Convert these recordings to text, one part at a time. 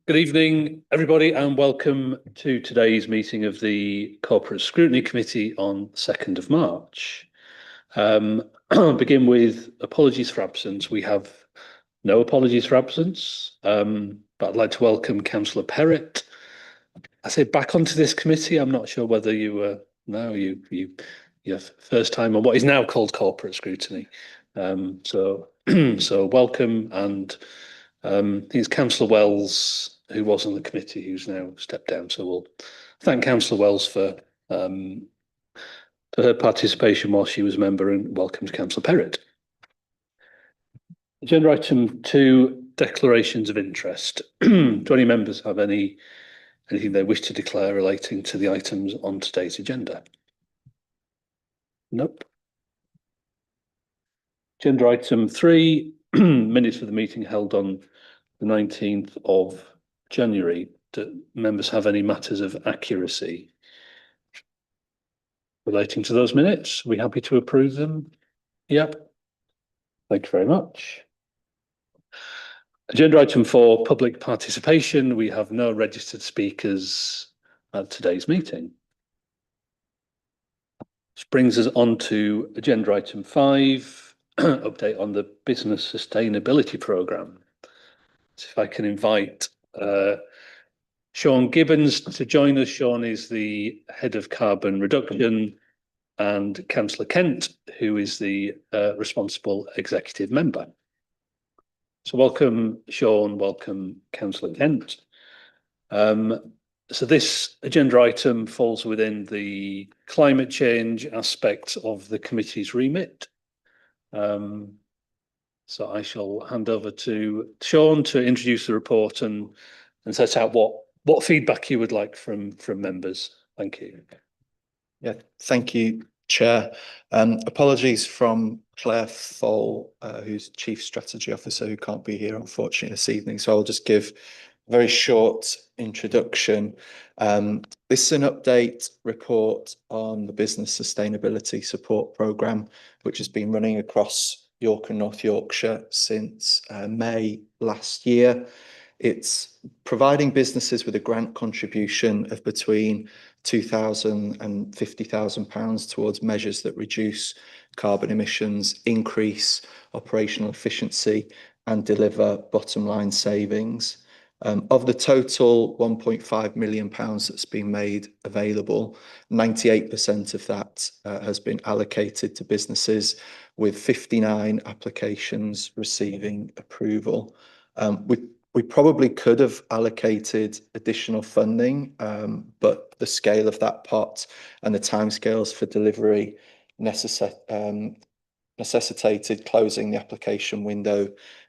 Good evening, everybody, and welcome to today's meeting of the Corporate Scrutiny Committee on 2nd of March. I'll begin with apologies for absence. We have no apologies for absence, but I'd like to welcome Councillor Perrott. I say back onto this committee. I'm not sure whether you were your first time on what is now called Corporate Scrutiny. So welcome, and it's Councillor Wells, who was on the committee, who's now stepped down. So we'll thank Councillor Wells for her participation while she was a member, and welcome to Councillor Perrott. Agenda item 2, declarations of interest. Do any members have anything they wish to declare relating to the items on today's agenda? Nope. Agenda item 3, minutes for the meeting held on the 19th of January. Do members have any matters of accuracy relating to those minutes? Are we happy to approve them? Yep. Thank you very much. Agenda item 4, public participation. We have no registered speakers at today's meeting. This brings us on to agenda item 5, update on the business sustainability programme. So if I can invite Sean Gibbons to join us. Sean is the head of carbon reduction, and Councillor Kent, who is the responsible executive member. So welcome, Sean, welcome, Councillor Kent. So this agenda item falls within the climate change aspect of the committee's remit. So I shall hand over to Sean to introduce the report and set out what feedback you would like from members. Thank you. Yeah, thank you, Chair. Apologies from Claire Fole, who's Chief Strategy Officer, who can't be here, unfortunately, this evening. So I'll just give a very short introduction. This is an update report on the Business Sustainability Support Programme, which has been running across York and North Yorkshire since May last year. It's providing businesses with a grant contribution of between £2,000 and £50,000 towards measures that reduce carbon emissions, increase operational efficiency, and deliver bottom line savings. Of the total £1.5 million that's been made available, 98% of that has been allocated to businesses, with 59 applications receiving approval. We probably could have allocated additional funding, but the scale of that pot and the timescales for delivery necessitated closing the application window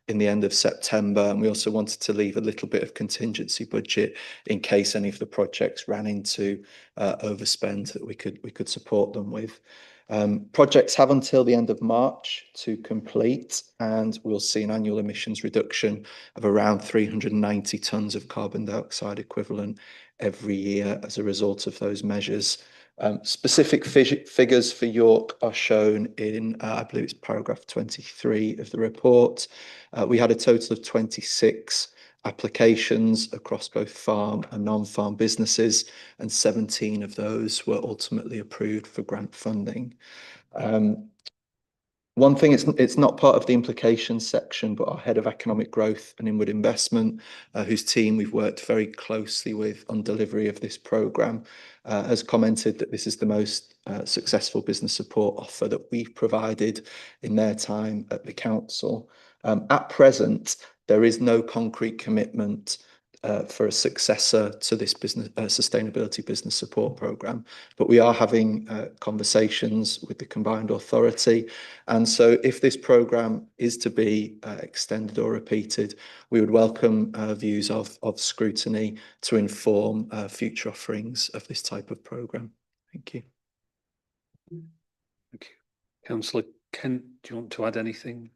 in the end of September. And we also wanted to leave a little bit of contingency budget in case any of the projects ran into overspend that we could support them with. Projects have until the end of March to complete, and we'll see an annual emissions reduction of around 390 tonnes of carbon dioxide equivalent every year as a result of those measures. Specific figures for York are shown in, I believe it's paragraph 23 of the report. We had a total of 26 applications across both farm and non-farm businesses, and 17 of those were ultimately approved for grant funding. One thing, it's not part of the implications section, but our head of economic growth and inward investment, whose team we've worked very closely with on delivery of this programme, has commented that this is the most successful business support offer that we've provided in their time at the council. At present, there is no concrete commitment for a successor to this business sustainability business support programme, but we are having conversations with the combined authority. And so if this programme is to be extended or repeated, we would welcome views of Scrutiny to inform future offerings of this type of programme. Thank you. Thank you. Councillor Kent, do you want to add anything?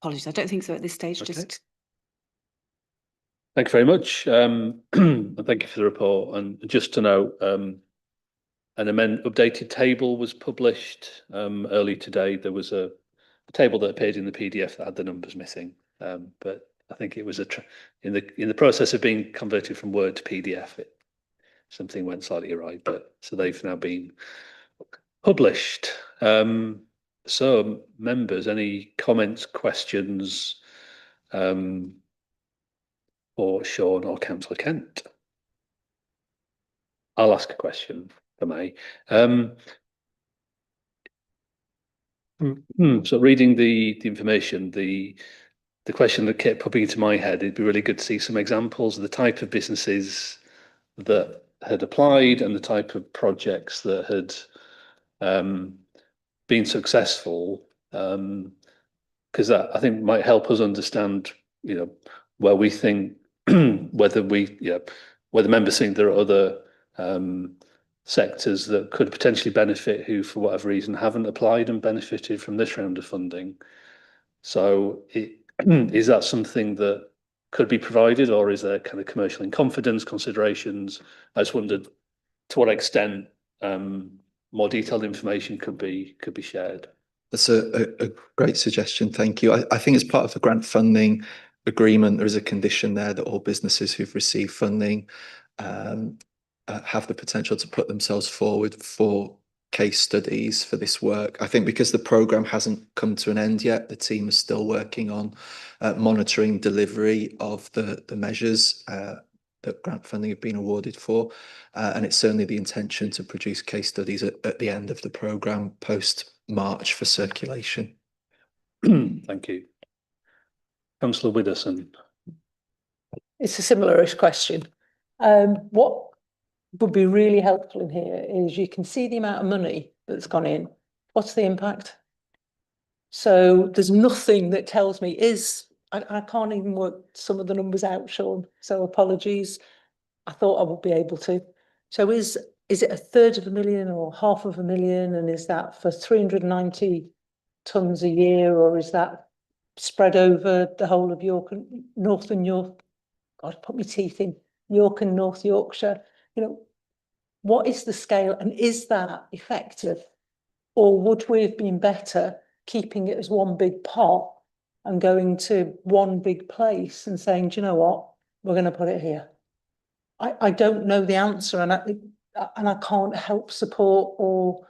Apologies, I don't think so at this stage. Okay. Just thank you very much. And thank you for the report. And just to note, an updated table was published early today. There was a table that appeared in the PDF that had the numbers missing, but I think it was in the process of being converted from Word to PDF, something went slightly awry, but so they've now been published. So members, any comments, questions, for Sean or Councillor Kent? I'll ask a question for me. So reading the information, the question that kept popping into my head, it'd be really good to see some examples of the type of businesses that had applied and the type of projects that had been successful, because that I think might help us understand, where we think whether members think there are other sectors that could potentially benefit who, for whatever reason, haven't applied and benefited from this round of funding. So is that something that could be provided, or is there kind of commercial in confidence considerations? I just wondered to what extent more detailed information could be shared. That's a great suggestion. Thank you. I think as part of the grant funding agreement, there is a condition there that all businesses who've received funding have the potential to put themselves forward for case studies for this work. I think because the programme hasn't come to an end yet, the team is still working on monitoring delivery of the measures that grant funding have been awarded for. And it's certainly the intention to produce case studies at the end of the programme post-March for circulation. Thank you. Councillor Widdowson. It's a similar-ish question. What would be really helpful in here is you can see the amount of money that's gone in. What's the impact? So there's nothing that tells me I can't even work some of the numbers out, Sean. So apologies. I thought I would be able to. So is it 1/3 of a million or 1/2 of a million? And is that for 390 tonnes a year, or is that spread over the whole of York and Northern York? God, put my teeth in. York and North Yorkshire. What is the scale, and is that effective? Or would we have been better keeping it as one big pot and going to one big place and saying, do you know what, we're going to put it here? I don't know the answer, and I can't help support or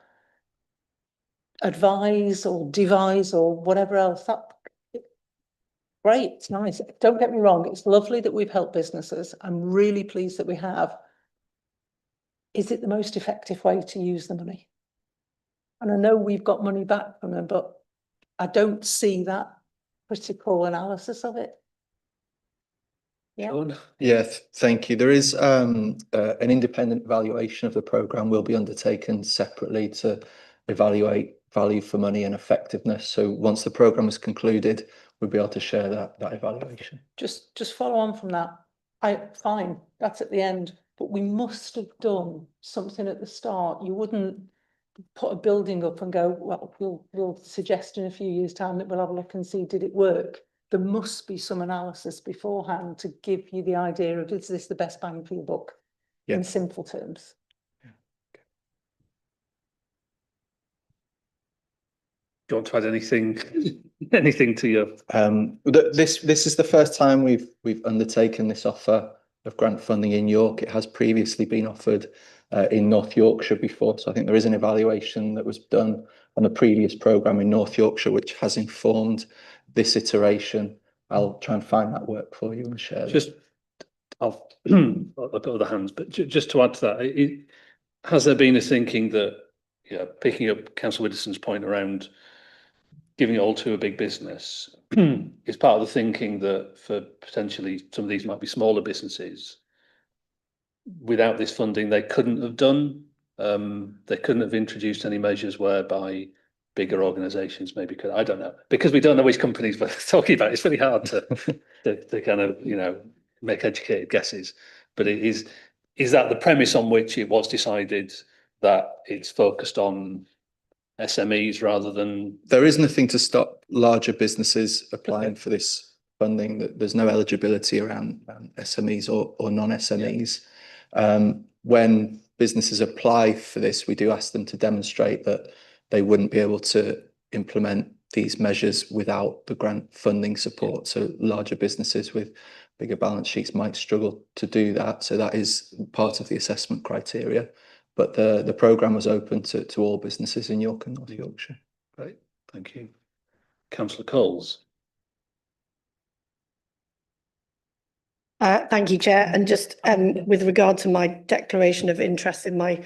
advise or devise or whatever else. Great, it's nice. Don't get me wrong, it's lovely that we've helped businesses. I'm really pleased that we have. Is it the most effective way to use the money? And I know we've got money back from them, but I don't see that critical analysis of it. Yeah, thank you. There is an independent evaluation of the programme will be undertaken separately to evaluate value for money and effectiveness. So once the programme is concluded, we'll be able to share that evaluation. Just follow on from that. Fine, that's at the end, but we must have done something at the start. You wouldn't put a building up and go, well, we'll suggest in a few years' time that we'll have a look and see, did it work? There must be some analysis beforehand to give you the idea of, is this the best bang for your buck? Yeah. In simple terms. Yeah. Okay. Do you want to add anything to your? This is the first time we've undertaken this offer of grant funding in York. It has previously been offered in North Yorkshire before, so I think there is an evaluation that was done on the previous programme in North Yorkshire, which has informed this iteration. I'll try and find that work for you and share it. I've got other hands, but just to add to that, has there been a thinking that, picking up Councillor Widdowson's point around giving it all to a big business, is part of the thinking that for potentially some of these might be smaller businesses, without this funding, they couldn't have done. They couldn't have introduced any measures whereby bigger organisations maybe could. I don't know, because we don't know which companies we're talking about. It's really hard to kind of make educated guesses. But is that the premise on which it was decided that it's focused on SMEs rather than? There is nothing to stop larger businesses applying for this funding. There's no eligibility around SMEs or non-SMEs. Yeah. When businesses apply for this, we do ask them to demonstrate that they wouldn't be able to implement these measures without the grant funding support. So larger businesses with bigger balance sheets might struggle to do that. So that is part of the assessment criteria. But the programme was open to all businesses in York and North Yorkshire. Great, thank you. Councillor Coles. Thank you, Chair. And just with regard to my declaration of interest in my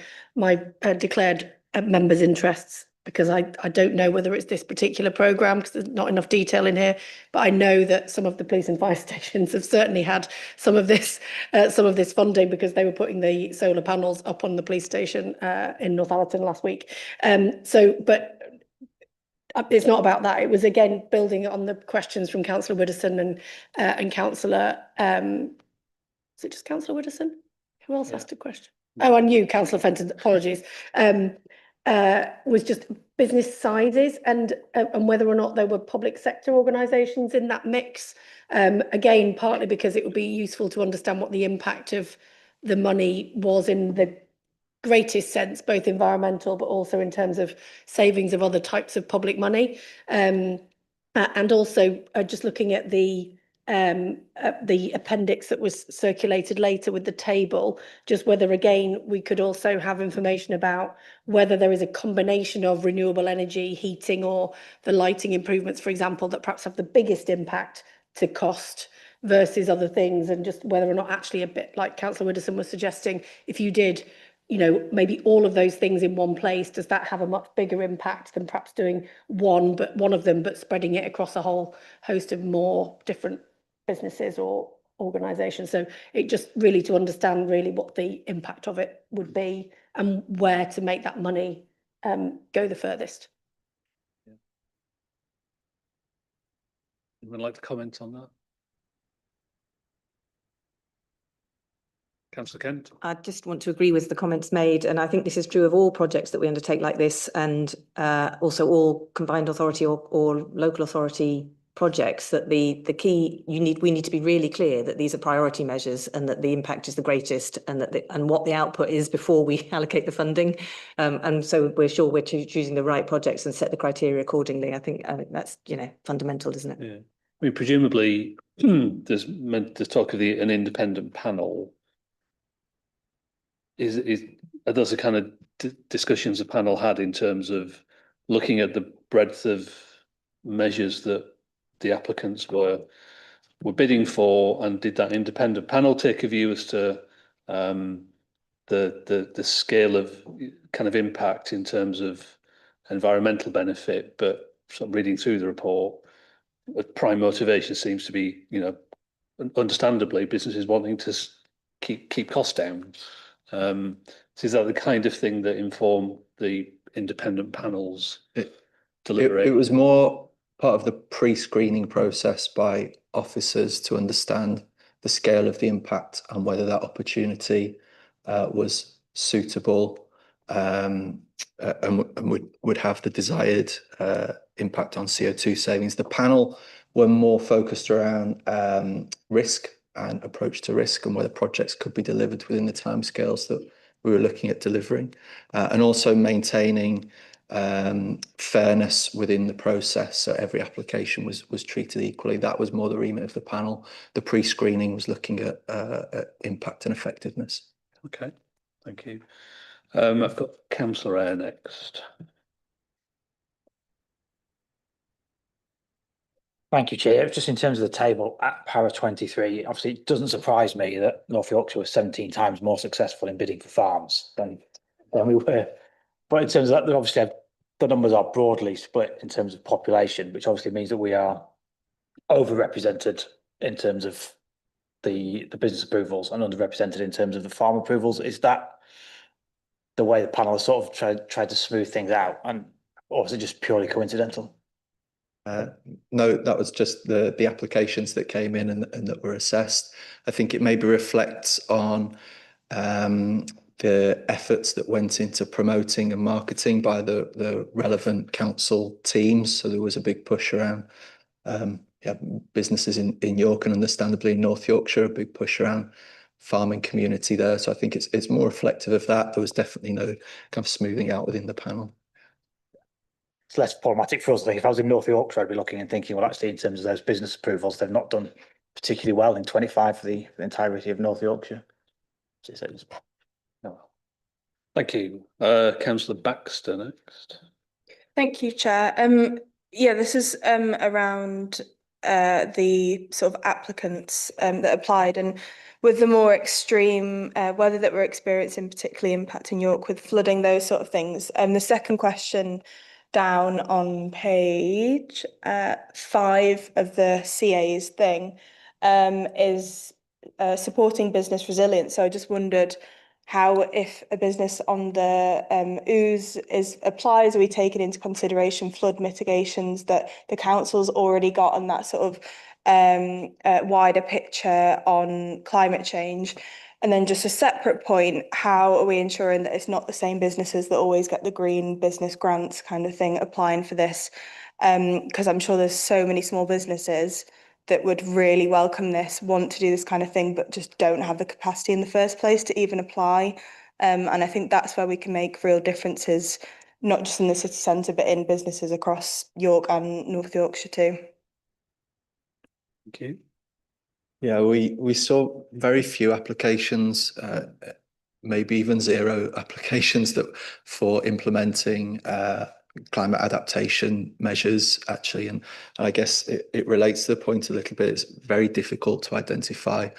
declared members' interests, because I don't know whether it's this particular programme because there's not enough detail in here, but I know that some of the police and fire stations have certainly had some of this funding because they were putting the solar panels up on the police station in Northallerton last week. But it's not about that. It was again building on the questions from Councillor Widdowson and Councillor. Was it just Councillor Widdowson? Who else asked a question? Oh, and you, Councillor Fenton. Apologies. Was just business sizes and whether or not there were public sector organisations in that mix. Again, partly because it would be useful to understand what the impact of the money was in the greatest sense, both environmental, but also in terms of savings of other types of public money. And also just looking at the appendix that was circulated later with the table, just whether again we could also have information about whether there is a combination of renewable energy, heating, or the lighting improvements, for example, that perhaps have the biggest impact to cost versus other things, and just whether or not actually a bit like Councillor Widdowson was suggesting, if you did, you know, maybe all of those things in one place, does that have a much bigger impact than perhaps doing one of them, but spreading it across a whole host of more different businesses or organisations? So it just really to understand really what the impact of it would be and where to make that money go the furthest. Anyone like to comment on that? Councillor Kent. I just want to agree with the comments made, and I think this is true of all projects that we undertake like this, and also all combined authority or local authority projects, that the key we need to be really clear that these are priority measures and that the impact is the greatest, and that and what the output is before we allocate the funding, and so we're sure we're choosing the right projects and set the criteria accordingly. I think that's, you know, fundamental, isn't it? Yeah, I mean, presumably there's talk of an independent panel. Are those the kind of discussions the panel had in terms of looking at the breadth of measures that the applicants were bidding for, and did that independent panel take a view as to the scale of kind of impact in terms of environmental benefit? But sort of reading through the report, the prime motivation seems to be, you know, understandably, businesses wanting to keep costs down. So is that the kind of thing that informed the independent panels deliberate? It was more part of the pre-screening process by officers to understand the scale of the impact and whether that opportunity was suitable and would have the desired impact on CO2 savings. The panel were more focused around risk and approach to risk, and whether projects could be delivered within the timescales that we were looking at delivering, and also maintaining fairness within the process, so every application was treated equally. That was more the remit of the panel. The pre-screening was looking at impact and effectiveness. Okay, thank you. I've got Councillor Eyre next. Thank you, Chair. Just in terms of the table at para 23, obviously it doesn't surprise me that North Yorkshire was 17 times more successful in bidding for farms than we were. But in terms of that, obviously the numbers are broadly split in terms of population, which obviously means that we are overrepresented in terms of the business approvals and underrepresented in terms of the farm approvals. Is that the way the panel has sort of tried to smooth things out, or is it just purely coincidental? No, that was just the applications that came in and that were assessed. I think it maybe reflects on the efforts that went into promoting and marketing by the relevant council teams. So there was a big push around businesses in York, and understandably in North Yorkshire, a big push around farming community there. So I think it's more reflective of that. There was definitely no kind of smoothing out within the panel. it's less problematic for us. Like if I was in North Yorkshire, I'd be looking and thinking, well, actually, in terms of those business approvals, they've not done particularly well in 25 for the entirety of North Yorkshire. No. Thank you. Councillor Baxter next. Thank you, Chair. Yeah, this is around the sort of applicants that applied, and with the more extreme weather that we're experiencing, particularly impacting York with flooding, those sort of things. The second question down on page 5 of the CA's thing is supporting business resilience. So I just wondered how, if a business on the ooze applies, are we taking into consideration flood mitigations that the council's already got on that sort of wider picture on climate change? And then just a separate point, how are we ensuring that it's not the same businesses that always get the green business grants kind of thing applying for this? Because I'm sure there's so many small businesses that would really welcome this, want to do this kind of thing, but just don't have the capacity in the first place to even apply. And I think that's where we can make real differences, not just in the city centre, but in businesses across York and North Yorkshire too. Thank you. Yeah, we saw very few applications, maybe even 0 applications that for implementing climate adaptation measures actually, and I guess it relates to the point a little bit. It's very difficult to identify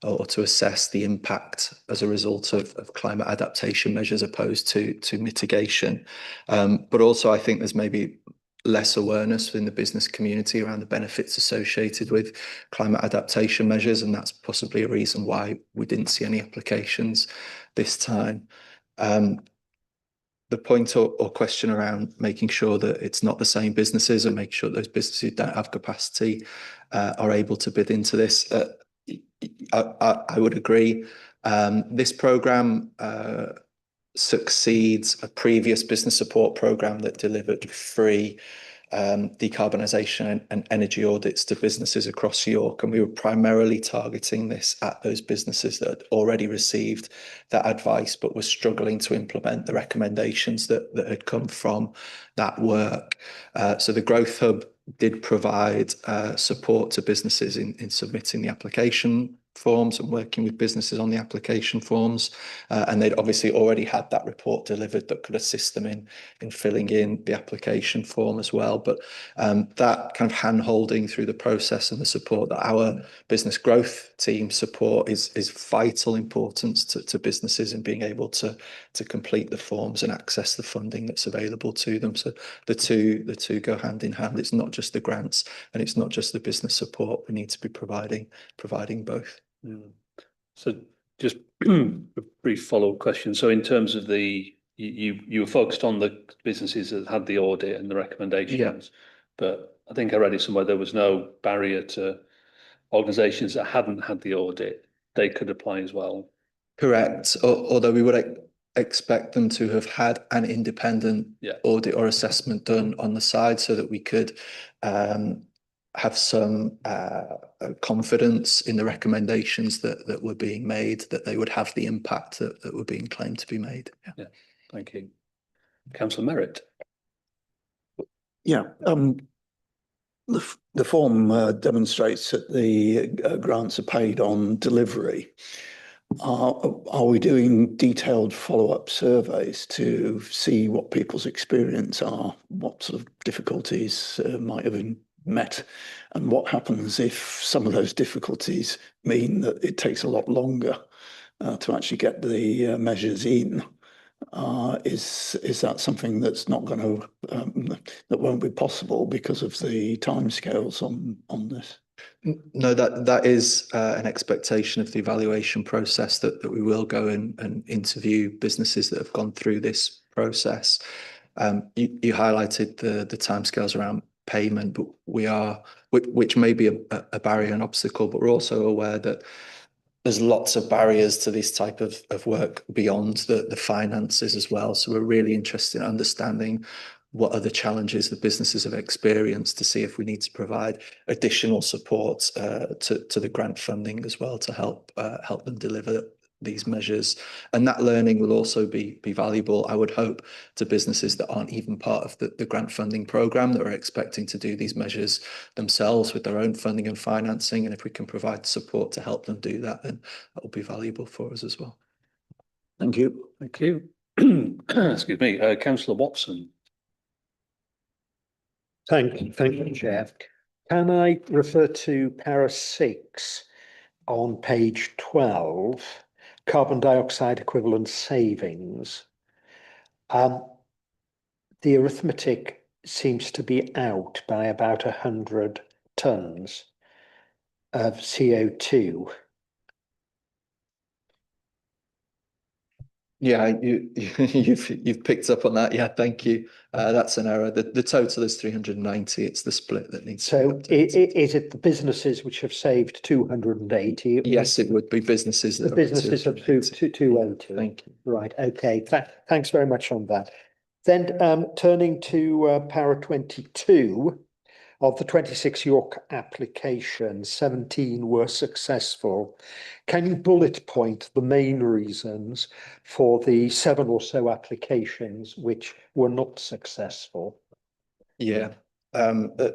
or to assess the impact as a result of climate adaptation measures opposed to mitigation. But also I think there's maybe less awareness within the business community around the benefits associated with climate adaptation measures, and that's possibly a reason why we didn't see any applications this time. The point or question around making sure that it's not the same businesses and make sure those businesses who don't have capacity are able to bid into this, I would agree. This programme succeeds a previous business support programme that delivered free decarbonisation and energy audits to businesses across York, and we were primarily targeting this at those businesses that had already received that advice but were struggling to implement the recommendations that had come from that work. So the Growth Hub did provide support to businesses in submitting the application forms and working with businesses on the application forms, and they'd obviously already had that report delivered that could assist them in filling in the application form as well. But that kind of hand-holding through the process and the support that our business growth team support is vital importance to businesses in being able to complete the forms and access the funding that's available to them. So the two go hand in hand. It's not just the grants and it's not just the business support. We need to be providing both. So just a brief follow-up question. So in terms of you were focused on the businesses that had the audit and the recommendations, but I think I read it somewhere there was no barrier to organisations that hadn't had the audit. They could apply as well. Correct. Although we would expect them to have had an independent audit or assessment done on the side so that we could have some confidence in the recommendations that were being made, that they would have the impact that were being claimed to be made. Yeah, thank you. Councillor Merritt. Yeah, the form demonstrates that the grants are paid on delivery. Are we doing detailed follow-up surveys to see what people's experience are, what sort of difficulties might have been met, and what happens if some of those difficulties mean that it takes a lot longer to actually get the measures in? Is that something that's not going to that won't be possible because of the timescales on this? No, that is an expectation of the evaluation process, that we will go and interview businesses that have gone through this process. You highlighted the timescales around payment, but which may be a barrier and obstacle, but we're also aware that there's lots of barriers to this type of work beyond the finances as well. So we're really interested in understanding what other challenges the businesses have experienced to see if we need to provide additional support to the grant funding as well to help them deliver these measures. And that learning will also be valuable, I would hope, to businesses that aren't even part of the grant funding programme, that are expecting to do these measures themselves with their own funding and financing. And if we can provide support to help them do that, then that will be valuable for us as well. Thank you. Thank you. Excuse me, Councillor Watson. Thank you, Chair. Can I refer to para 6 on page 12, carbon dioxide equivalent savings? The arithmetic seems to be out by about 100 tonnes of CO2. Yeah, you've picked up on that. Yeah, thank you. That's an error. The total is 390. It's the split that needs to be updated. Is it the businesses which have saved 280? Yes, it would be businesses that The businesses have saved 280. Thank you. Right, okay. Thanks very much on that. Then turning to para 22, of the 26 York applications, 17 were successful. Can you bullet point the main reasons for the 7 or so applications which were not successful? Yeah, a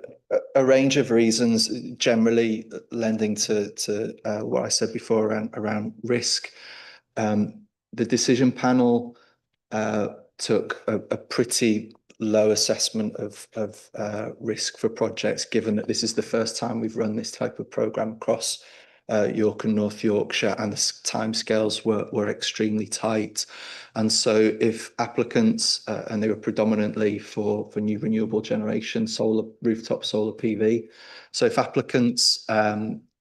range of reasons, generally lending to what I said before around risk. The decision panel took a pretty low assessment of risk for projects, given that this is the first time we've run this type of programme across York and North Yorkshire, and the timescales were extremely tight. And so if applicants, and they were predominantly for new renewable generation, rooftop solar PV. So if applicants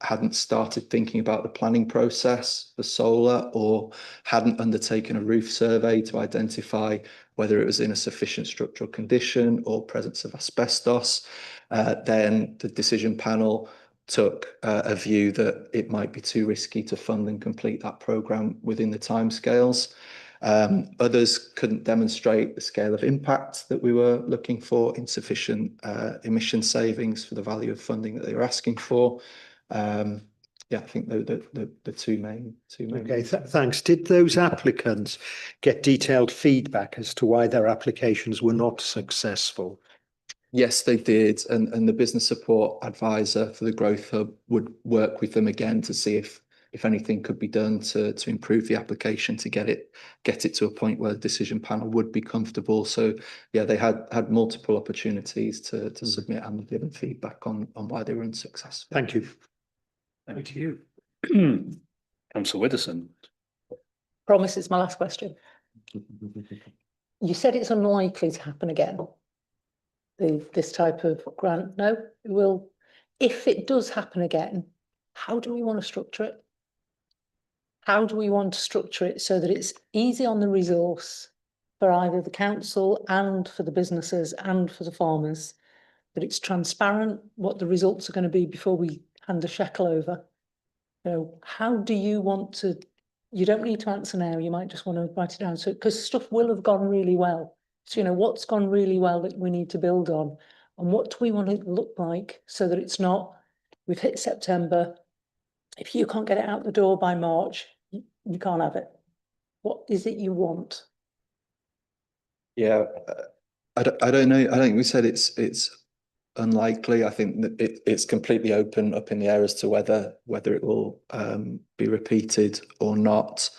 hadn't started thinking about the planning process for solar, or hadn't undertaken a roof survey to identify whether it was in a sufficient structural condition or presence of asbestos, then the decision panel took a view that it might be too risky to fund and complete that programme within the timescales. Others couldn't demonstrate the scale of impact that we were looking for, insufficient emission savings for the value of funding that they were asking for. Yeah, I think the two main. Okay, thanks. Did those applicants get detailed feedback as to why their applications were not successful? Yes, they did, and the business support advisor for the Growth Hub would work with them again to see if anything could be done to improve the application, to get it to a point where the decision panel would be comfortable. So yeah, they had multiple opportunities to submit and given feedback on why they were unsuccessful. Thank you. Thank you. Councillor Widdowson. Promise it's my last question. You said it's unlikely to happen again. This type of grant. No, it will. If it does happen again, how do we want to structure it? How do we want to structure it so that it's easy on the resource for either the council and for the businesses and for the farmers, that it's transparent what the results are going to be before we hand a shekel over? You know, how do you want to? You don't need to answer now. You might just want to write it down. So, because stuff will have gone really well. So, you know, what's gone really well that we need to build on, and what do we want it to look like so that it's not, we've hit September. If you can't get it out the door by March, you can't have it. What is it you want? Yeah, I don't know. I think we said it's unlikely. I think that it's completely open up in the air as to whether it will be repeated or not.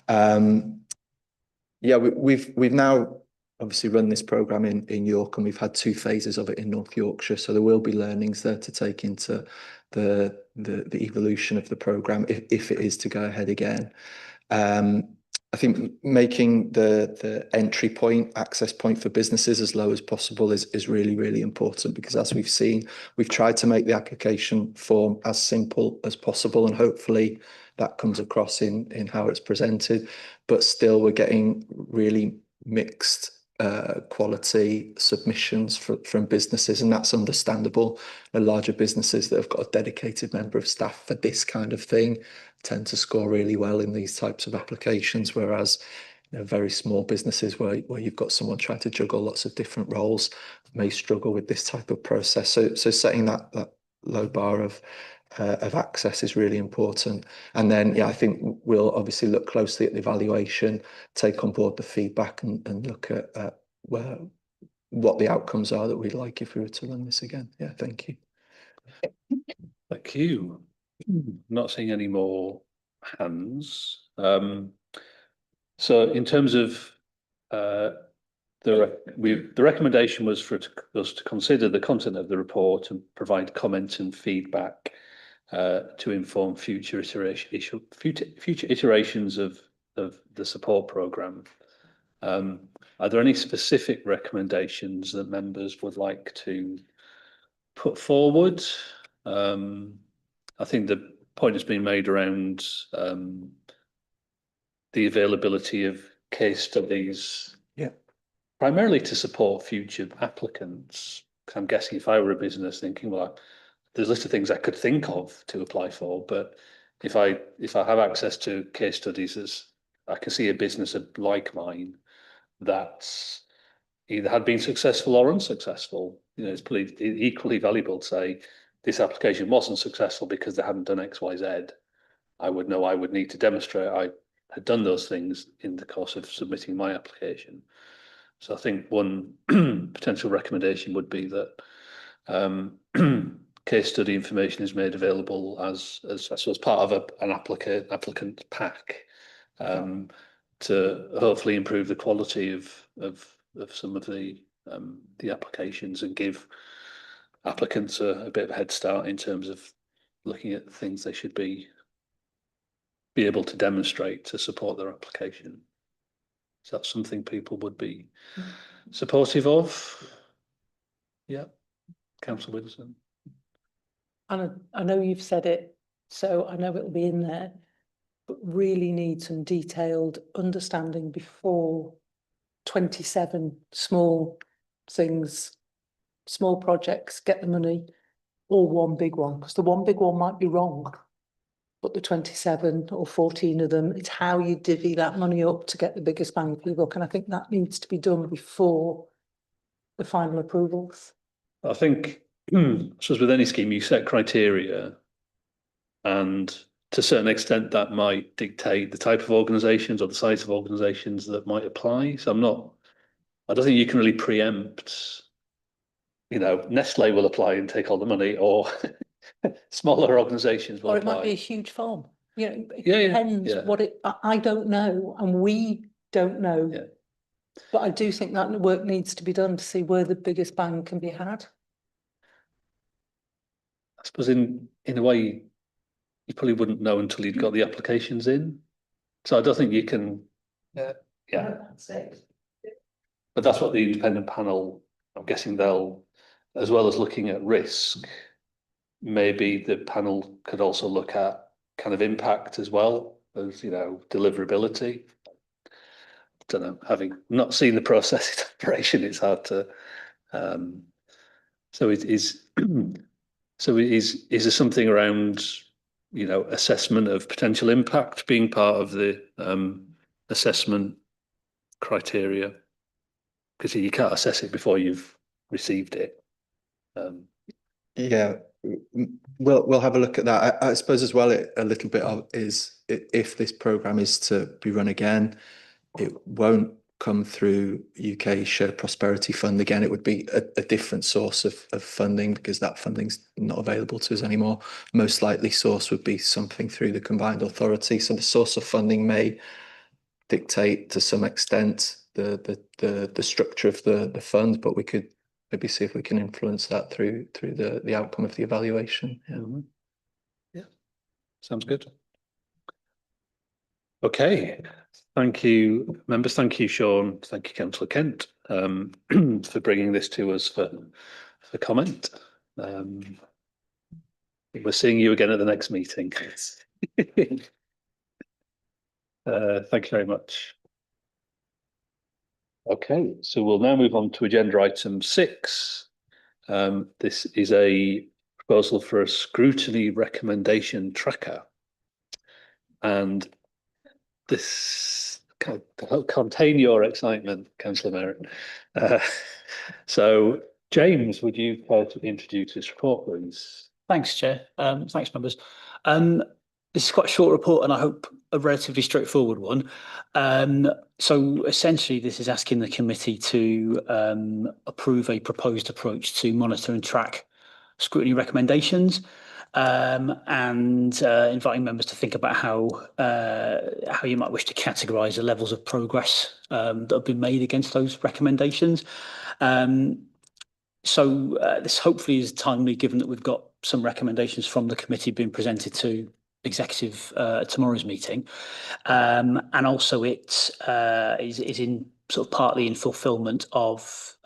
Yeah, we've now obviously run this programme in York, and we've had 2 phases of it in North Yorkshire. So there will be learnings there to take into the evolution of the programme if it is to go ahead again. I think making the entry point, access point for businesses as low as possible is really, really important, because as we've seen, we've tried to make the application form as simple as possible, and hopefully that comes across in how it's presented. But still, we're getting really mixed quality submissions from businesses, and that's understandable. The larger businesses that have got a dedicated member of staff for this kind of thing tend to score really well in these types of applications, whereas very small businesses where you've got someone trying to juggle lots of different roles may struggle with this type of process. So setting that low bar of of access is really important. And then, yeah, I think we'll obviously look closely at the evaluation, take on board the feedback, and look at what the outcomes are that we'd like if we were to run this again. Yeah, thank you. Thank you. Not seeing any more hands. So in terms of the recommendation was for us to consider the content of the report and provide comments and feedback to inform future iterations of the support programme. Are there any specific recommendations that members would like to put forward? I think the point has been made around the availability of case studies, primarily to support future applicants. I'm guessing if I were a business thinking, well, there's a list of things I could think of to apply for, but if I have access to case studies, I can see a business like mine that's either had been successful or unsuccessful. You know, it's pretty equally valuable to say this application wasn't successful because they hadn't done X, Y, Z. I would know I would need to demonstrate I had done those things in the course of submitting my application. So I think one potential recommendation would be that case study information is made available as part of an applicant pack to hopefully improve the quality of some of the applications and give applicants a bit of a head start in terms of looking at things they should be able to demonstrate to support their application. Is that something people would be supportive of? Yeah, Councillor Widdowson. And I know you've said it, so I know it'll be in there, but really need some detailed understanding before 27 small things, small projects get the money, or one big one, because the one big one might be wrong. But the 27 or 14 of them, it's how you divvy that money up to get the biggest bang for your buck. And I think that needs to be done before the final approvals. I think, so as with any scheme, you set criteria, and to a certain extent that might dictate the type of organisations or the size of organisations that might apply. So I don't think you can really preempt, you know, Nestle will apply and take all the money, or smaller organisations will Or it apply. might be a huge farm. You know, it Yeah, depends what it, I don't know, and we don't know. Yeah. But I do think that work needs to be done to see where the biggest bang can be had. I suppose in a way, you probably wouldn't know until you'd got the applications in. So I don't think you can, yeah. But that's what the independent panel, I'm guessing they'll, as well as looking at risk, maybe the panel could also look at kind of impact as well as, you know, deliverability. I don't know, having not seen the process in operation, it's hard to, so it is, so is there something around, you know, assessment of potential impact being part of the assessment criteria? Because you can't assess it before you've received it. Yeah, we'll have a look at that. I suppose as well, a little bit of is if this programme is to be run again, it won't come through UK Shared Prosperity Fund again. It would be a different source of funding, because that funding's not available to us anymore. Most likely source would be something through the combined authority. So the source of funding may dictate to some extent the structure of the fund, but we could maybe see if we can influence that through the outcome of the evaluation. Yeah. Yeah, sounds good. Okay, thank you, members. Thank you, Sean. Thank you, Councillor Kent, for bringing this to us for comment. We're seeing you again at the next meeting. Thank you very much. Okay, so we'll now move on to agenda item 6. This is a proposal for a scrutiny recommendation tracker. And this can contain your excitement, Councillor Merritt. So, James, would you care to introduce this report, please? Thanks, Chair. Thanks, members. This is quite a short report and I hope a relatively straightforward one. So essentially, this is asking the committee to approve a proposed approach to monitor and track scrutiny recommendations, and inviting members to think about how you might wish to categorise the levels of progress that have been made against those recommendations. So this hopefully is timely, given that we've got some recommendations from the committee being presented to executive tomorrow's meeting, and also it is in sort of partly in fulfilment of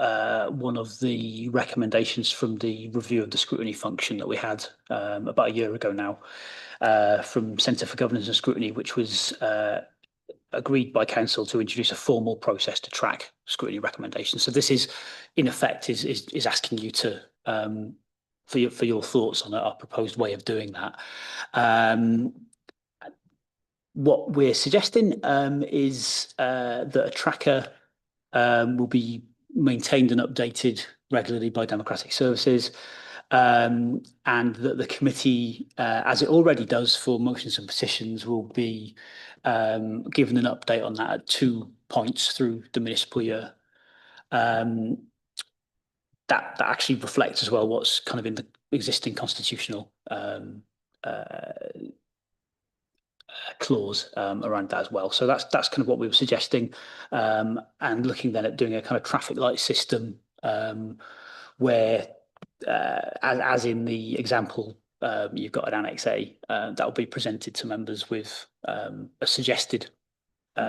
one of the recommendations from the review of the scrutiny function that we had about a year ago now, from Centre for Governance and Scrutiny, which was agreed by council to introduce a formal process to track scrutiny recommendations. So this is, in effect, is asking you to for your thoughts on our proposed way of doing that. What we're suggesting is that a tracker will be maintained and updated regularly by Democratic Services, and that the committee, as it already does for motions and petitions, will be given an update on that at 2 points through the municipal year. That actually reflects as well what's kind of in the existing constitutional clause around that as well. So that's kind of what we were suggesting, and looking then at doing a kind of traffic light system where, as in the example you've got at Annex A, that will be presented to members with a suggested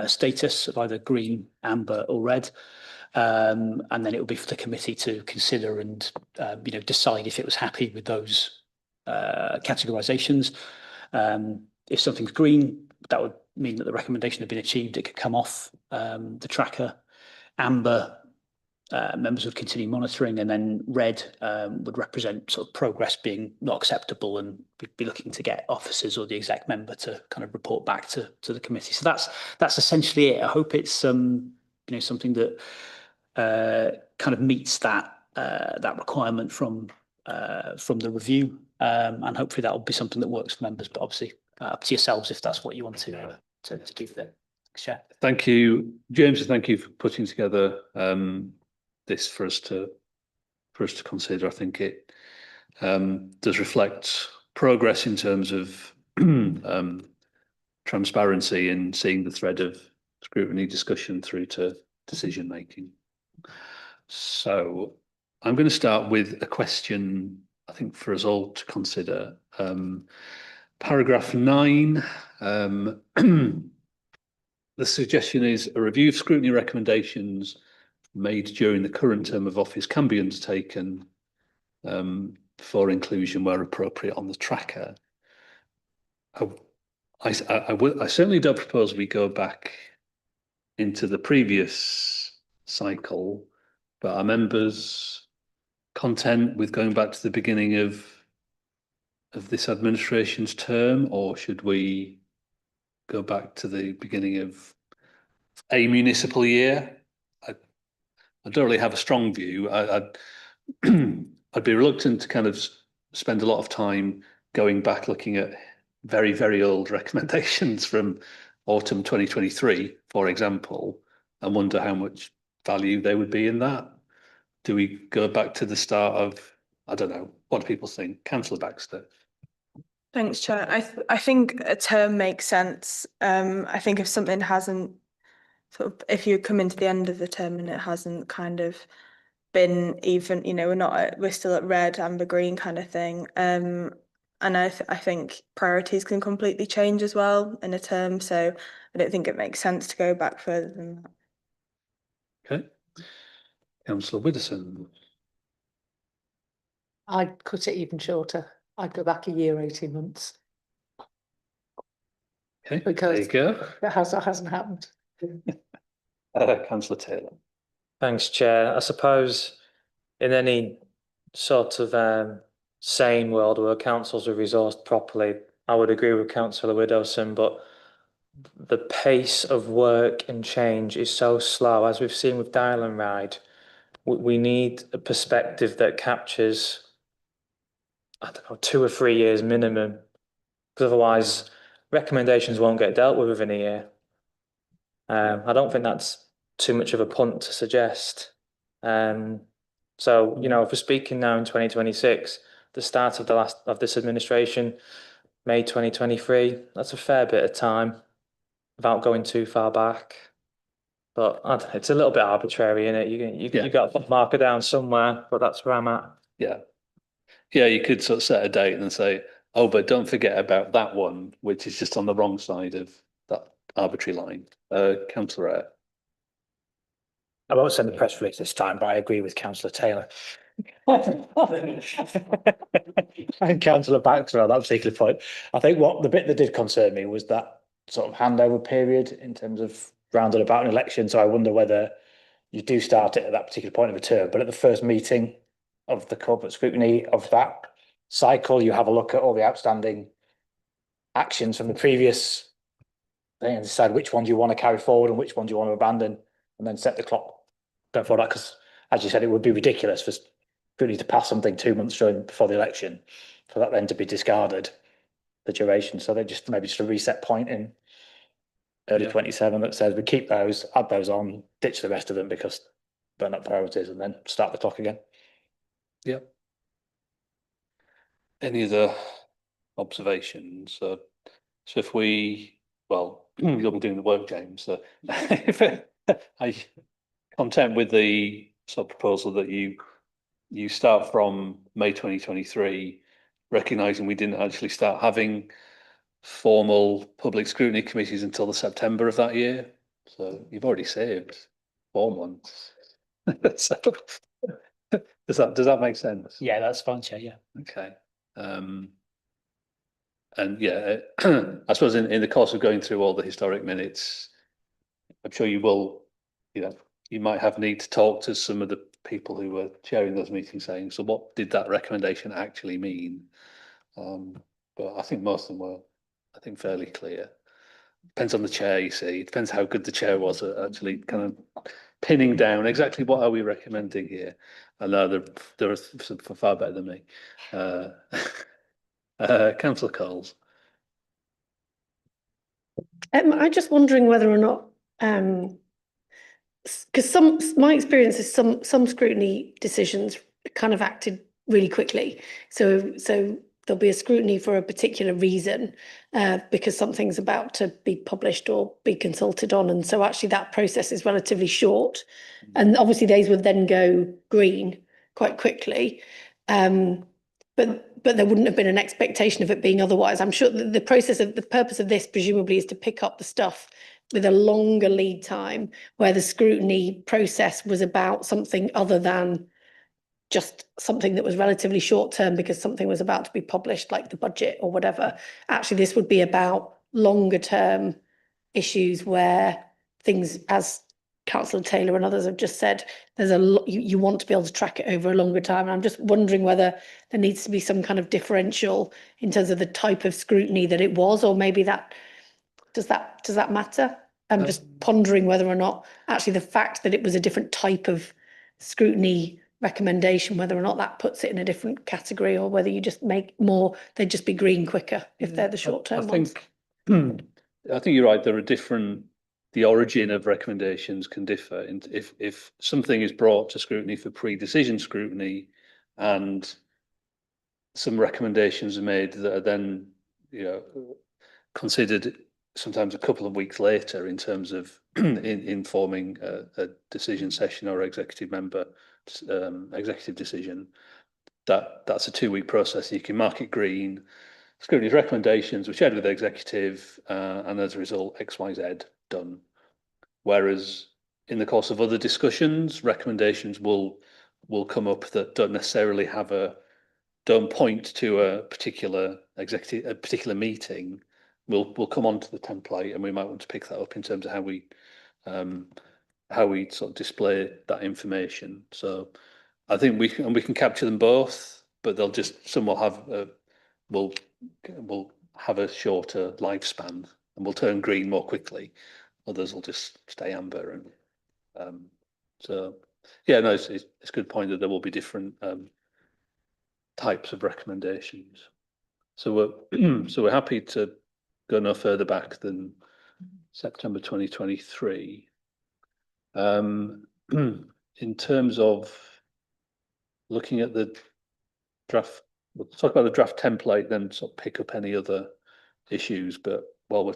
status of either green, amber or red. And then it will be for the committee to consider and decide if it was happy with those categorizations. If something's green, that would mean that the recommendation had been achieved. It could come off the tracker. Amber, members would continue monitoring, and then red would represent sort of progress being not acceptable, and we'd be looking to get officers or the exec member to kind of report back to the committee. So that's essentially it. I hope it's something that kind of meets that requirement from the review, and hopefully that will be something that works for members. But obviously, up to yourselves if that's what you want to do there. Sure. Thank you, James, and thank you for putting together this for us to consider. I think it does reflect progress in terms of transparency and seeing the thread of scrutiny discussion through to decision making. So I'm going to start with a question, I think, for us all to consider. Paragraph 9, the suggestion is a review of scrutiny recommendations made during the current term of office can be undertaken for inclusion where appropriate on the tracker. I certainly don't propose we go back into the previous cycle, but are members content with going back to the beginning of this administration's term, or should we go back to the beginning of a municipal year? I don't really have a strong view. I'd be reluctant to kind of spend a lot of time going back looking at very, very old recommendations from autumn 2023, for example, and wonder how much value they would be in that. Do we go back to the start of, I don't know, what do people think? Councillor Baxter. Thanks, Chair. I think a term makes sense. I think if something hasn't if you come into the end of the term and it hasn't kind of been even, we're still at red, amber, green kind of thing. And I think priorities can completely change as well in a term. So I don't think it makes sense to go back further than that. Okay. Councillor Widdowson. I'd cut it even shorter. I'd go back a year, 18 months. Okay, because there you go. That hasn't happened. Councillor Taylor. Thanks, Chair. I suppose in any sort of sane world where councils are resourced properly, I would agree with Councillor Widdowson, but the pace of work and change is so slow, as we've seen with Dial and Ride. We need a perspective that captures I don't know, 2 or 3 years minimum, because otherwise recommendations won't get dealt with within a year. I don't think that's too much of a punt to suggest. So, you know, if we're speaking now in 2026, the start of this administration, May 2023, that's a fair bit of time without going too far back. But I don't know, it's a little bit arbitrary, isn't it? You got to put a marker down somewhere, but that's where I'm at. Yeah. Yeah, you could sort of set a date and then say, oh, but don't forget about that one, which is just on the wrong side of that arbitrary line. Councillor Eyre. I won't send the press release this time, but I agree with Councillor Taylor. And Councillor Baxter on that particular point. I think what the bit that did concern me was that sort of handover period in terms of rounded about an election. So I wonder whether you do start it at that particular point of the term, but at the first meeting of the corporate scrutiny of that cycle, you have a look at all the outstanding actions from the previous thing and decide which ones you want to carry forward and which ones you want to abandon, and then set the clock going forward. Because, as you said, it would be ridiculous for scrutiny to pass something 2 months before the election, for that then to be discarded, the duration. So they just maybe just a reset point in early 27 that says we keep those, add those on, ditch the rest of them because they're not priorities, and then start the clock again. Yep. Any other observations? So if we, well, you'll be doing the work, James. So if I content with the sort of proposal that you start from May 2023, recognising we didn't actually start having formal public scrutiny committees until the September of that year. So you've already saved 4 months. So, does that make sense? Yeah, that's fine, Chair. Yeah. Okay. And yeah, I suppose in the course of going through all the historic minutes, I'm sure you will, you might have need to talk to some of the people who were chairing those meetings, saying, so what did that recommendation actually mean? But I think most of them were, I think, fairly clear. Depends on the chair, you see. It depends how good the chair was at actually kind of pinning down exactly what are we recommending here. I know there are some far better than me. Councillor Coles. I'm just wondering whether or not, because my experience is some scrutiny decisions kind of acted really quickly. So there'll be a scrutiny for a particular reason, because something's about to be published or be consulted on, and so actually that process is relatively short, and obviously those would then go green quite quickly. But there wouldn't have been an expectation of it being otherwise. I'm sure that the purpose of this presumably is to pick up the stuff with a longer lead time, where the scrutiny process was about something other than just something that was relatively short term because something was about to be published, like the budget or whatever. Actually, this would be about longer term issues where things, as Councillor Taylor and others have just said, there's a lot, you want to be able to track it over a longer time. And I'm just wondering whether there needs to be some kind of differential in terms of the type of scrutiny that it was, or maybe does that matter? I'm just pondering whether or not actually the fact that it was a different type of scrutiny recommendation, whether or not that puts it in a different category, or whether you just make more, they'd just be green quicker if they're the short term ones. I think you're right. There are the origin of recommendations can differ. And if something is brought to scrutiny for pre-decision scrutiny, and some recommendations are made that are then, considered sometimes a couple of weeks later in terms of informing a decision session or executive member executive decision, that's a 2-week process. You can mark it green. Scrutiny's recommendations were shared with the executive, and as a result, XYZ done. Whereas in the course of other discussions, recommendations will come up that don't necessarily don't point to a particular meeting. We'll come onto the template, and we might want to pick that up in terms of how we sort of display that information. So I think we can capture them both, but some will have a shorter lifespan and will turn green more quickly. Others will just stay amber, and so yeah, no, it's a good point that there will be different types of recommendations. So we're happy to go no further back than September 2023. In terms of looking at the draft, we'll talk about the draft template, then sort of pick up any other issues. But while